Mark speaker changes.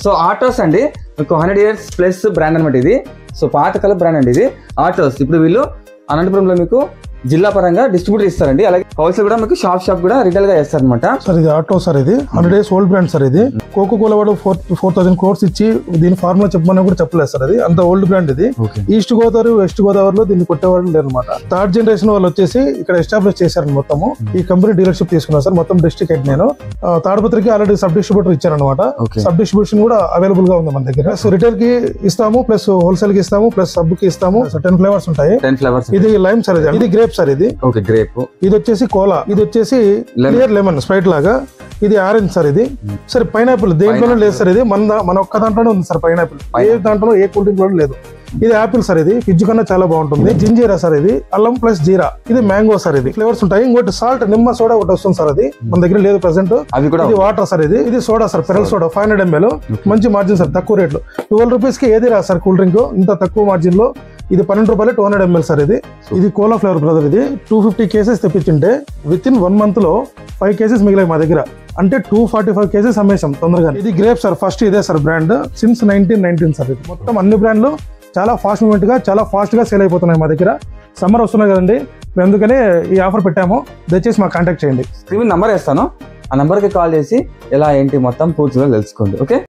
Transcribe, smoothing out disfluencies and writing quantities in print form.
Speaker 1: So autos అండి మీకు 100 years plus brand అనమాట ఇది. సో పాతకాల బ్రాండ్ అండి ఇది ఆటోస్. ఇప్పుడు వీళ్ళు అనంతపురంలో మీకు జిల్లా పరంగా డిస్ట్రిబ్యూటర్ ఇస్తారండి. అలాగే హోల్సేల్ కూడా మీకు షాప్ కూడా రిటైల్ గా చేస్తారు అనమాట.
Speaker 2: సార్ ఇది ఆటో సార్, ఇది 100 years ఓల్డ్ బ్రాండ్ సార్. ఇది కోకో కోలా వాడు 4,000 crores ఇచ్చి దీని ఫార్ములా చెప్పమని కూడా చెప్పలేదు సార్. అది అంత ఓల్డ్ బ్రాండ్ ఇది. ఈస్ట్ గోదావరి వెస్ట్ గోదావరిలో దీన్ని కొట్టేవాళ్ళు లేరు అనమాట. 3rd generation వాళ్ళు వచ్చేసి ఇక్కడ ఎస్టాబ్లిష్ చేశారు మొత్తము. ఈ కంపెనీ డీలర్షిప్ తీసుకున్నారు సార్. మొత్తం డిస్ట్రిక్ట్ హెడ్ నేను. తాడపత్రికి ఆల్రెడీ సబ్ డిస్ట్రిబ్యూటర్ ఇచ్చారనమాట. సబ్ డిస్ట్రిబ్యూషన్ కూడా అవైలబుల్ గా ఉంది మన దగ్గర. సో రిటైల్ కి ఇస్తాము, ప్లస్ హోల్సేల్ కి ఇస్తాము, ప్లస్ సబ్ కి ఇస్తాము. 10 ఫ్లేవర్స్ ఉంటాయి.
Speaker 1: 10 ఫ్లేవర్స్.
Speaker 2: ఇది లైమ్ సార్, ఇది గ్రేప్ సార్. ఇది
Speaker 1: గ్రేప్.
Speaker 2: ఇది వచ్చేసి కోలా, ఇది వచ్చేసి క్లియర్ లెమన్ స్ప్రైట్ లాగా. ఇది ఆరెంజ్ సార్. ఇది సరే పైనాపిల్ దేంట్లోనే లేదు సార్. ఇది మన ఒక్క దాంట్లోనే ఉంది సార్ పైనాపిల్. ఏ దాంట్లో ఏ కూల్ డ్రింక్ లో లేదు. ఇది యాపిల్ సార్. ఇది ఫిజ్ కన్నా చాలా బాగుంటుంది. జింజీరా సార్. ఇది అల్లం ప్లస్ జీరా. ఇది మ్యాంగో సార్. ఇది ఫ్లేవర్స్ ఉంటాయి. ఇంకోటి సాల్ట్ నిమ్మ సోడా ఒకటి వస్తుంది సార్. అది మన దగ్గర లేదు ప్రెసెంట్. ఇది వాటర్ సార్. ఇది soda sir, pearl soda 500 ml. మంచి మార్జిన్ సార్, తక్కువ రేట్లు. 12 rupees కి ఏది రా సార్ కూల్ డ్రింక్ ఇంత తక్కువ మార్జిన్ లో. ఇది 12 రూపాయలు 200 ml సార్. ఇది కోలా ఫ్లేవర్ బ్రదర్. ఇది 250 cases తెప్పించుంటే విత్ ఇన్ 1 month లో 5 cases మిగిలాయి మా దగ్గర. అంటే 245 cases అమ్మేసాం తొందరగా. ఇది గ్రేప్ సార్. ఫస్ట్ ఇదే సార్ బ్రాండ్ సిన్స్ 1919 సార్. ఇది మొత్తం అన్ని బ్రాండ్లు చాలా ఫాస్ట్ మూమెంట్ గా చాలా ఫాస్ట్ గా సేల్ అయిపోతున్నాయి మా దగ్గర. సమ్మర్ వస్తున్నాయి కదండి, మేము అందుకనే ఈ ఆఫర్ పెట్టాము. దయచేసి మాకు కాంటాక్ట్ చేయండి.
Speaker 1: స్క్రీన్ నంబర్ వేస్తాను, ఆ నంబర్కి కాల్ చేసి ఎలా ఏంటి మొత్తం పూర్తిగా తెలుసుకోండి. ఓకే.